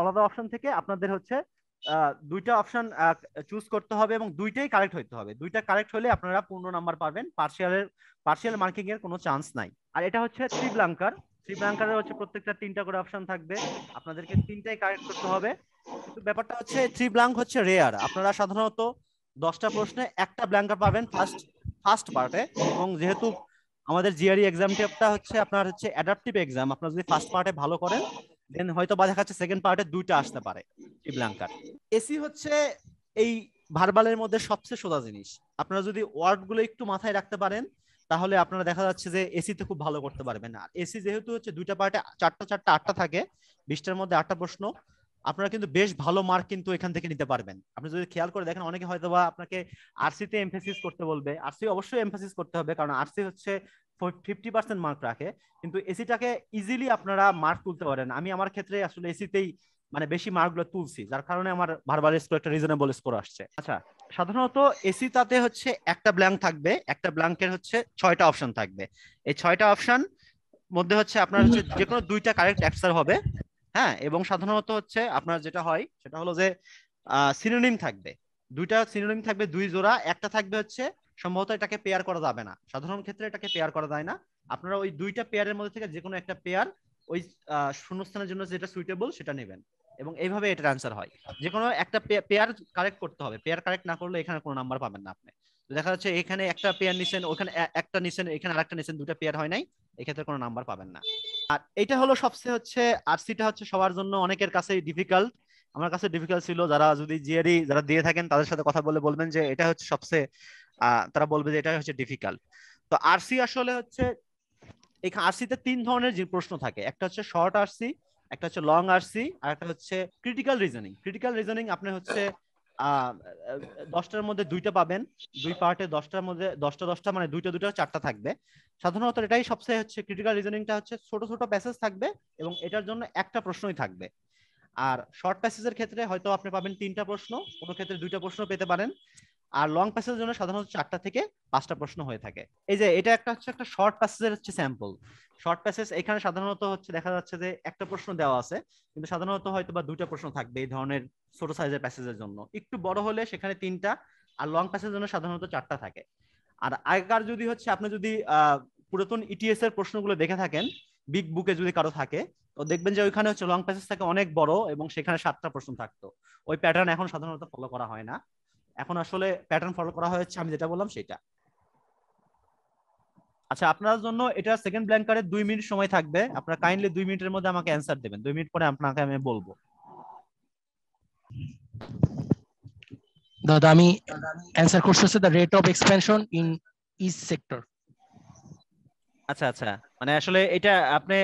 আলাদা অপশন থেকে আপনাদের হচ্ছে দুইটা অপশন চুজ করতে হবে, এবং দুইটাই কারেক্ট হইতে হবে। দুইটা কারেক্ট হলে আপনারা পূর্ণ নাম্বার পাবেন, পার্শিয়াল মার্কিং এর কোনো চান্স নাই। আর এটা হচ্ছে থ্রি ব্ল্যাঙ্কারের হচ্ছে প্রত্যেকটা তিনটা করে অপশন থাকবে, আপনাদেরকে তিনটাই কারেক্ট করতে হবে। কিন্তু ব্যাপারটা হচ্ছে থ্রি ব্ল্যাঙ্ক হচ্ছে রেয়ার, আপনারা সাধারণত 10টা প্রশ্নে একটা ব্ল্যাঙ্কার পাবেন ফার্স্ট পার্টে, এবং যেহেতু আমাদের জিআরই এক্সামটা হচ্ছে আপনার হচ্ছে অ্যাডাপটিভ এক্সাম, আপনারা যদি ফার্স্ট পার্টে ভালো করেন দেন হয়তো বা দেখা যাচ্ছে সেকেন্ড পার্টে দুইটা আসতে পারে থ্রি ব্ল্যাঙ্কার। এসি হচ্ছে এই ভার্বালের মধ্যে সবচেয়ে সোজা জিনিস। আপনারা যদি ওয়ার্ড গুলো একটু মাথায় রাখতে পারেন তাহলে আপনারা দেখা যাচ্ছে যে এসিতে খুব ভালো করতে পারবেন। আর এসি যেহেতু হচ্ছে দুইটা পার্টে চারটা আটটা থাকে, 20টার মধ্যে 8টা প্রশ্ন, আপনারা কিন্তু বেশ ভালো মার্ক কিন্তু এখান থেকে নিতে পারবেন। আপনি যদি খেয়াল করে দেখেন, অনেকে হয়তো বা আপনাকে আরসিতে এমফেসিস করতে বলবে, আরসি অবশ্যই এমফেসিস করতে হবে কারণ আরসি হচ্ছে 50% মার্ক রাখে, কিন্তু এসিটাকে ইজিলি আপনারা মার্ক তুলতে পারেন। আমি আমার ক্ষেত্রে আসলে এসিতেই মানে বেশি মার্কগুলো তুলছি, যার কারণে আমার ভার্বাল স্কোর একটা রিজনেবল স্কোর আসছে। আচ্ছা, সাধারণত এসি তাতে হচ্ছে একটা ব্ল্যাঙ্ক থাকবে, একটা ব্ল্যাঙ্কের হচ্ছে 6টা অপশন থাকবে। এই 6টা অপশন মধ্যে হচ্ছে আপনার হচ্ছে যে কোনো 2টা কারেক্ট অ্যান্সার হবে। হ্যাঁ, এবং সাধারণত হচ্ছে আপনার যেটা হয় সেটা হলো যে সিনোনিম থাকবে, 2টা সিনোনিম থাকবে, 2 জোড়া। একটা থাকবে হচ্ছে সম্ভবত এটাকে পেয়ার করা যাবে না, সাধারণ ক্ষেত্রে এটাকে পেয়ার করা যায় না। আপনারা ওই 2টা পেয়ারের মধ্যে থেকে যে কোনো একটা পেয়ার ওই শূন্যস্থানের জন্য যেটা সুইটেবল সেটা নেবেন, এবং এইভাবে এটার অ্যান্সার হয়। যে কোনো একটা পেয়ার কারেক্ট করতে হবে, পেয়ার কারেক্ট না করলে এখানে কোনো নাম্বার পাবেন না আপনি। দেখা যাচ্ছে এখানে একটা পেয়ার নিছেন, ওখানে একটা নিছেন, এখানে আরেকটা নিছেন, 2টা পেয়ার হয় নাই, এক্ষেত্রে কোনো নাম্বার পাবেন না। আর এটা হলো সবচেয়ে হচ্ছে আরসিটা হচ্ছে সবার জন্য অনেকের কাছে ডিফিকাল্ট, আমার কাছে ডিফিকাল্ট ছিল। যারা যদি জিআরই যারা দিয়ে থাকেন তাদের সাথে কথা বলে বলবেন যে এটা হচ্ছে সবচেয়ে তারা বলবে যে এটা হচ্ছে ডিফিকাল্ট। তো আরসি আসলে হচ্ছে এখানে আরসিতে 3 ধরনের যে প্রশ্ন থাকে, একটা হচ্ছে শর্ট আরসি, একটা হচ্ছে লং আরসি, আর একটা হচ্ছে ক্রিটিক্যাল রিজনিং। ক্রিটিক্যাল রিজনিং আপনি হচ্ছে 10টার মধ্যে 2টা পাবেন, 2 পার্টে 10টার মধ্যে 10টা মানে 2টা 4টা থাকবে। সাধারণত এটাই সবচেয়ে হচ্ছে ক্রিটিক্যাল রিজনিংটা হচ্ছে ছোট ছোট প্যাসেজ থাকবে এবং এটার জন্য একটা প্রশ্নই থাকবে। আর শর্ট প্যাসেজের ক্ষেত্রে হয়তো আপনি পাবেন 3টা প্রশ্ন, কোনো ক্ষেত্রে 2টা প্রশ্ন পেতে পারেন। আর লং প্যাসেজের জন্য সাধারণত 4টা থেকে 5টা প্রশ্ন হয়ে থাকে। এই যে এটা একটা হচ্ছে একটা শর্ট প্যাসেজের হচ্ছে স্যাম্পল। শর্ট প্যাসেজ এখানে সাধারণত হচ্ছে দেখা যাচ্ছে যে একটা প্রশ্ন দেওয়া আছে, কিন্তু সাধারণত হয়তো বা 2টা প্রশ্ন থাকবে এই ধরনের ছোট সাইজের প্যাসেজের জন্য। একটু বড় হলে সেখানে 3টা, আর লং প্যাসেজের জন্য সাধারণত 4টা থাকে। আর আগেকার যদি হচ্ছে আপনি যদি পুরাতন ইটিএস এর প্রশ্নগুলো দেখে থাকেন, বিগ বুকে যদি কারো থাকে, তো দেখবেন যে ওইখানে হচ্ছে লং প্যাসেজ থাকে অনেক বড় এবং সেখানে 7টা প্রশ্ন থাকতো। ওই প্যাটার্ন এখন সাধারণত ফলো করা হয় না, এখন আসলে প্যাটার্ন ফলো করা হয়েছে আমি যেটা বললাম সেটা। আচ্ছা, আপনার জন্য এটা সেকেন্ড ব্ল্যাঙ্কারে 2 মিনিট সময় থাকবে, আপনারা কাইন্ডলি 2 মিনিটের মধ্যে আমাকে অ্যান্সার দেবেন। 2 মিনিট পরে আপনাকে আমি বলবো। দাদা আমি অ্যানসার করতেছি the rate of expansion in each sector. আচ্ছা আচ্ছা, মানে আসলে এটা আপনি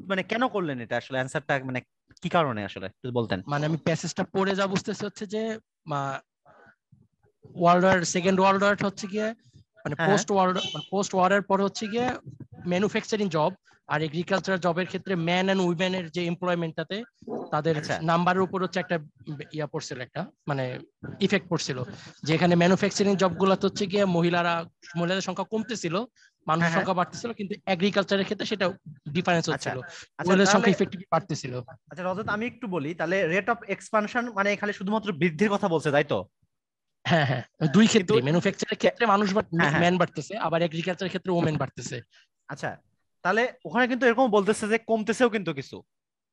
মানে কেন করলেন এটা, আসলে অ্যানসারটা মানে কি কারণে আসলে একটু বলতেন? মানে আমি প্যাসেজটা পড়ে যা বুঝতেছি হচ্ছে যে world war, second world war হচ্ছে গিয়ে মানে পোস্ট ওয়ারের পরে হচ্ছে গিয়ে ম্যানুফ্যাকচারিং জব আর এগ্রিকালচার জবের ক্ষেত্রে ম্যান এন্ড উইমেনের যে এমপ্লয়মেন্টটাতে তাদের নাম্বারের উপর হচ্ছে একটা ইয়া পড়ছিল, একটা মানে ইফেক্ট পড়ছিল, যেখানে ম্যানুফ্যাকচারিং জব গুলাতে হচ্ছে গিয়ে মহিলাদের সংখ্যা কমতেছিল, মানুষের সংখ্যা বাড়তেছিল, কিন্তু এগ্রিকালচারের ক্ষেত্রে সেটা ডিফারেন্স হচ্ছিল, মহিলাদের সংখ্যা ইফেক্টিভলি বাড়তেছিল। আচ্ছা রজত, আমি একটু বলি তাহলে, রেট অফ এক্সপানশন মানে এখানে শুধুমাত্র বৃদ্ধির কথা বলছে, তাই তো? হ্যাঁ হ্যাঁ, দুই ক্ষেত্রে, ম্যানুফ্যাকচারের ক্ষেত্রে মানুষ ম্যান বাড়তেছে, আবার এগ্রিকালচারের ক্ষেত্রে ওমেন বাড়তেছে। আচ্ছা, তাহলে ওখানে কিন্তু এরকম বলতেছে যে কমতেছেও কিন্তু কিছু,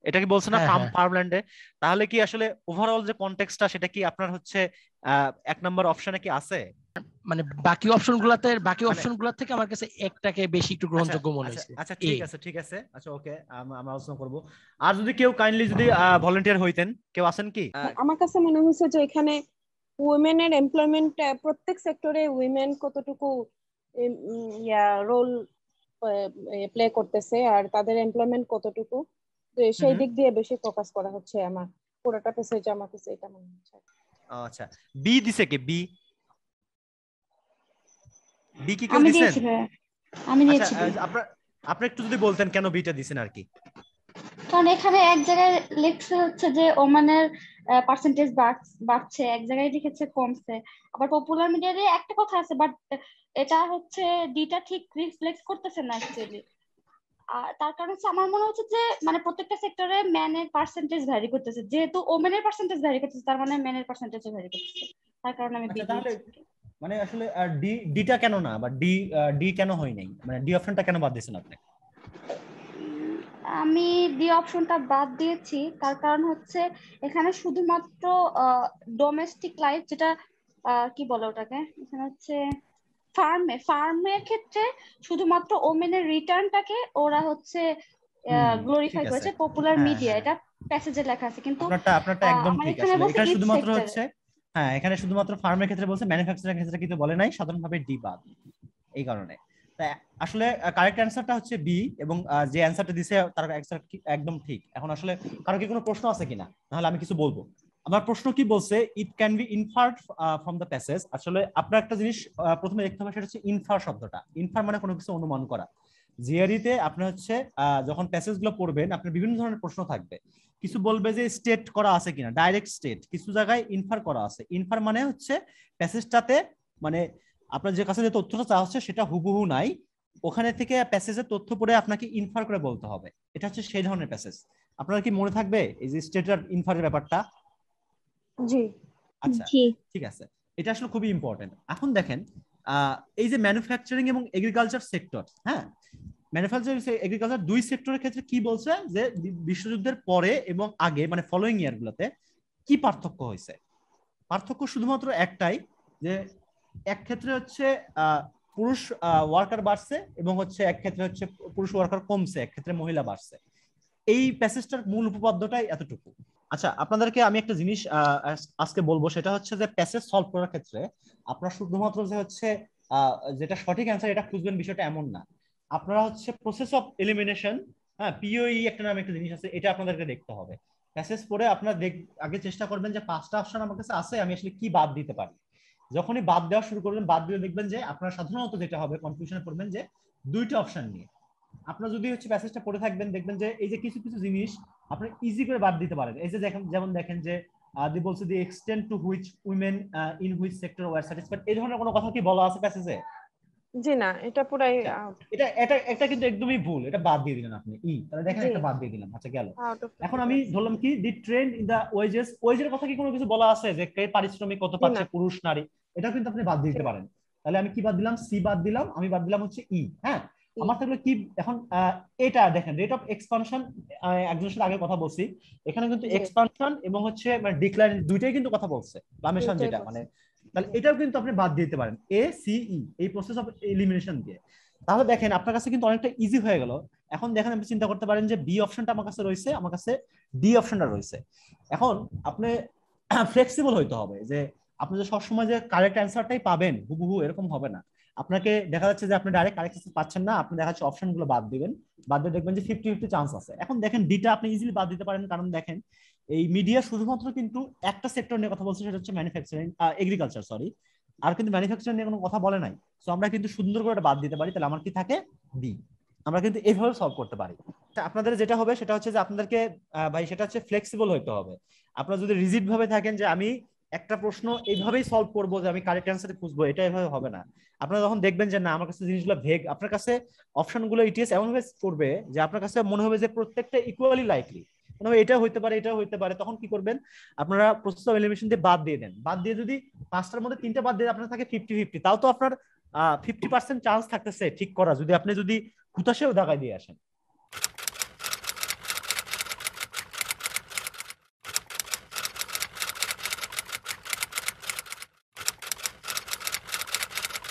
এটা কি বলছে না ফার্মল্যান্ডে? তাহলে কি আসলে ওভারঅল যে কনটেক্সটটা সেটা কি আপনার হচ্ছে 1 নম্বর অপশনে কি আছে? মানে বাকি অপশনগুলোর থেকে আমার কাছে একটাকে বেশি একটু গ্রহণযোগ্য মনে হয়েছে। আচ্ছা ঠিক আছে, আচ্ছা ওকে, আমরা আলোচনা করব। আর যদি কেউ কাইন্ডলি যদি ভলান্টিয়ার হইতেন, কেউ আছেন কি? আমার কাছে মনে হচ্ছে যে এখানে উইমেনের এমপ্লয়মেন্ট প্রত্যেক সেক্টরে উইমেন কতটুকু রোল প্লে করতেছে আর তাদের এমপ্লয়মেন্ট কতটুকু, তো সেই দিক দিয়ে বেশি ফোকাস করা হচ্ছে। আমার পুরোটা পেসেজ আমার কাছে এটা মনে হচ্ছে। আচ্ছা, বি দিছে কে? বি কি কেউ আমি দিছেন? দিয়েছি, আমি দিয়েছি। আপনি একটু যদি বলতেন কেন বিটা দিছেন আর কি? কারণ এখানে এক জায়গায় লেখছে হচ্ছে যে ওমানের পার্সেন্টেজ বাড়ছে, এক জায়গায় লিখেছে কমছে। আবার পপুলার মিডিয়াতে একটা কথা আছে, বাট এটা হচ্ছে ডিটা ঠিক রিফ্লেক্ট করতেছে না অ্যাকচুয়ালি। তার কারণ হচ্ছে আমার মনে হচ্ছে যে মানে প্রত্যেকটা সেক্টরে ম্যানের পার্সেন্টেজ ভ্যারি করতেছে, যেহেতু ওমেনের পার্সেন্টেজ ভ্যারি করতেছে তার মানে ম্যানের পার্সেন্টেজও ভ্যারি করতেছে, তার কারণে আমি বি দিয়েছি। মানে আসলে ডিটা কেন না, বা ডি কেন হয় নাই, মানে ডি অপশনটা কেন বাদ দিয়েছেন আপনি? আমি ডি অপশনটা বাদ দিয়েছি তার কারণ হচ্ছে এখানে শুধুমাত্র ডোমেস্টিক লাইফ, যেটা কি বলে ওটাকে, এখানে হচ্ছে ফার্মের ক্ষেত্রে শুধুমাত্র ওমেনের রিটার্নটাকে ওরা হচ্ছে গ্লোরিফাই করেছে। পপুলার মিডিয়া এটা প্যাসেজে লেখা আছে, কিন্তু আপনারটা একদম ঠিক আছে। এখানে শুধুমাত্র হচ্ছে হ্যাঁ, এখানে শুধুমাত্র ফার্মের ক্ষেত্রে বলছে, ম্যানুফ্যাকচারিং ক্ষেত্রে কিন্তু বলে নাই, সাধারণভাবে ডি বাদ এই কারণে। তাই আসলে কারেক্ট অ্যান্সারটা হচ্ছে বি, এবং যে অ্যান্সারটা দিছে তার অ্যান্সার একদম ঠিক। এখন আসলে কারো কি কোনো প্রশ্ন আছে কিনা, নাহলে আমি কিছু বলবো। আমার প্রশ্ন কি বলছে, it can be inferred from the passage. আসলে আপনার একটা জিনিস প্রথমে দেখতে হবে, সেটা হচ্ছে ইনফার শব্দটা। ইনফার মানে কোনো কিছু অনুমান করা। জিআরইতে আপনি হচ্ছে যখন প্যাসেজ গুলো পড়বেন, আপনার বিভিন্ন ধরনের প্রশ্ন থাকবে। কিছু বলবে যে স্টেট করা আছে কিনা, ডাইরেক্ট স্টেট, কিছু জায়গায় ইনফার করা আছে। ইনফার মানে হচ্ছে প্যাসেজটাতে মানে আপনার যে কাছে যে তথ্যটা চাওয়া হচ্ছে সেটা হুবহু নাই, ওখানে থেকে প্যাসেজের তথ্য পড়ে আপনাকে ইনফার করে বলতে হবে। এটা হচ্ছে সেই ধরনের প্যাসেজ। আপনার কি মনে থাকবে এই যে স্টেট আর ইনফারের ব্যাপারটা? জি আচ্ছা, ঠিক আছে, এটা আসলে খুবই ইম্পর্টেন্ট। এখন দেখেন এই যে ম্যানুফ্যাকচারিং এবং এগ্রিকালচার সেক্টর, হ্যাঁ, ম্যানুফ্যাকচারিং এগ্রিকালচার দুই সেক্টরের ক্ষেত্রে কি বলছে যে বিশ্বযুদ্ধের পরে এবং আগে মানে ফলোইং ইয়ার গুলোতে কি পার্থক্য হয়েছে। পার্থক্য শুধুমাত্র একটাই, যে এক ক্ষেত্রে হচ্ছে পুরুষ ওয়ার্কার বাড়ছে, এবং হচ্ছে এক ক্ষেত্রে হচ্ছে পুরুষ ওয়ার্কার কমছে, এক ক্ষেত্রে মহিলা বাড়ছে। এই প্যাসেজটার মূল উপপাদ্যটাই এতটুকু। আচ্ছা, আপনাদেরকে আমি একটা জিনিস আজকে বলবো, সেটা হচ্ছে যে প্যাসেজ সলভ করার ক্ষেত্রে আপনারা শুধুমাত্র যে হচ্ছে যেটা সঠিক অ্যান্সার এটা খুঁজবেন, বিষয়টা এমন না। আপনারা হচ্ছে প্রসেস অফ এলিমিনেশন, হ্যাঁ, পিওই একটা নামে একটা জিনিস আছে, এটা আপনাদেরকে দেখতে হবে। প্যাসেজ পড়ে আপনারা আগে চেষ্টা করবেন যে 5টা অপশন আমার কাছে আছে, আমি আসলে কি বাদ দিতে পারি। যখনই বাদ দেওয়া শুরু করবেন, বাদ দিয়ে দেখবেন যে আপনারা সাধারণত যেটা হবে, কনফিউশনে পড়বেন যে 2টা অপশন নিয়ে। আপনারা যদি হচ্ছে প্যাসেজটা পড়ে থাকবেন, দেখবেন যে এই যে কিছু কিছু জিনিস আপনি ইজি করে বাদ দিতে পারেন। এই যে দেখেন, যেমন দেখেন যে দি বলছে the extent to which women in which sector were satisfied, এই ধরনের কোনো কথা কি বলা আছে প্যাসেজে? জি না, এটা পুরাই আউট। এটা কিন্তু একদমই ভুল, এটা বাদ দিয়ে দিলেন আপনি। তাহলে দেখেন, একটা বাদ দিয়ে দিলাম। আচ্ছা, গেল। এখন আমি ধরলাম কি, দি ট্রেন্ড ইন দা ওয়েজেস, ওয়েজের কথা কি কোনো কিছু বলা আছে যে কে পারিশ্রমিক কত পাচ্ছে, পুরুষ নারী, এটা কিন্তু আপনি বাদ দিতে পারেন। তাহলে আমি কি বাদ দিলাম? সি বাদ দিলাম, আমি বাদ দিলাম হচ্ছে হ্যাঁ। আমার থাকলে কি এখন এটা দেখেন, রেট অফ এক্সপানশন, একজনের সাথে আগে কথা বলছি, এখানে কিন্তু এক্সপানশন এবং হচ্ছে মানে ডিক্লাইন দুইটাই কিন্তু কথা বলছে, লামেশন যেটা মানে, তাহলে এটাও কিন্তু আপনি বাদ দিতে পারেন এ সি ই, এই প্রসেস অফ এলিমিনেশন দিয়ে। তাহলে দেখেন আপনার কাছে কিন্তু অনেকটা ইজি হয়ে গেল। এখন দেখেন, আপনি চিন্তা করতে পারেন যে বি অপশনটা আমার কাছে রয়েছে, আমার কাছে ডি অপশনটা রয়েছে। এখন আপনি ফ্লেক্সিবল হইতে হবে, যে আপনি যে সবসময় যে কারেক্ট অ্যান্সারটাই পাবেন হুবহু এরকম হবে না। আপনাকে দেখা যাচ্ছে যে আপনি ডাইরেক্ট কারেক্ট অ্যান্সার পাচ্ছেন না, আপনি দেখা যাচ্ছে অপশনগুলো বাদ দিবেন, বাদ দিয়ে দেখবেন যে 50-50 চান্স আছে। এখন দেখেন ডিটা আপনি ইজিলি বাদ দিতে পারেন, কারণ দেখেন এই মিডিয়া শুধুমাত্র কিন্তু একটা সেক্টর নিয়ে কথা বলছে, সেটা হচ্ছে ম্যানুফ্যাকচারিং, এগ্রিকালচার, সরি। আর কিন্তু ম্যানুফ্যাকচারিং নিয়ে কোনো কথা বলে নাই। সো আমরা কিন্তু সুন্দর করে বাদ দিতে পারি। তাহলে আমার কি থাকে? ডি। আমরা কিন্তু এইভাবে সলভ করতে পারি। আপনাদের যেটা হবে সেটা হচ্ছে যে আপনাদেরকে ভাই সেটা হচ্ছে ফ্লেক্সিবল হইতে হবে। আপনারা যদি রিজিড ভাবে থাকেন যে আমি একটা প্রশ্ন এইভাবেই সলভ করবো, যে আমি কারেক্ট অ্যান্সার খুঁজবো, এটা এভাবে হবে না। আপনারা যখন দেখবেন যে না, আমার কাছে জিনিসগুলো ভেগ, আপনার কাছে অপশনগুলো ইটিএস এমন ভাবে করবে যে আপনার কাছে মনে হবে যে প্রত্যেকটা ইকুয়ালি লাইকলি, মনে হবে এটা হইতে পারে, এটা হইতে পারে, তখন কি করবেন? আপনারা প্রসেস অফ এলিমিনেশন দিয়ে বাদ দিয়ে দেন। বাদ দিয়ে যদি 5টার মধ্যে 3টা বাদ দিয়ে আপনার থাকে 50-50, তাও তো আপনার 50% চান্স থাকতেছে ঠিক করা, যদি আপনি হুতাশেও দাগায় দিয়ে আসেন।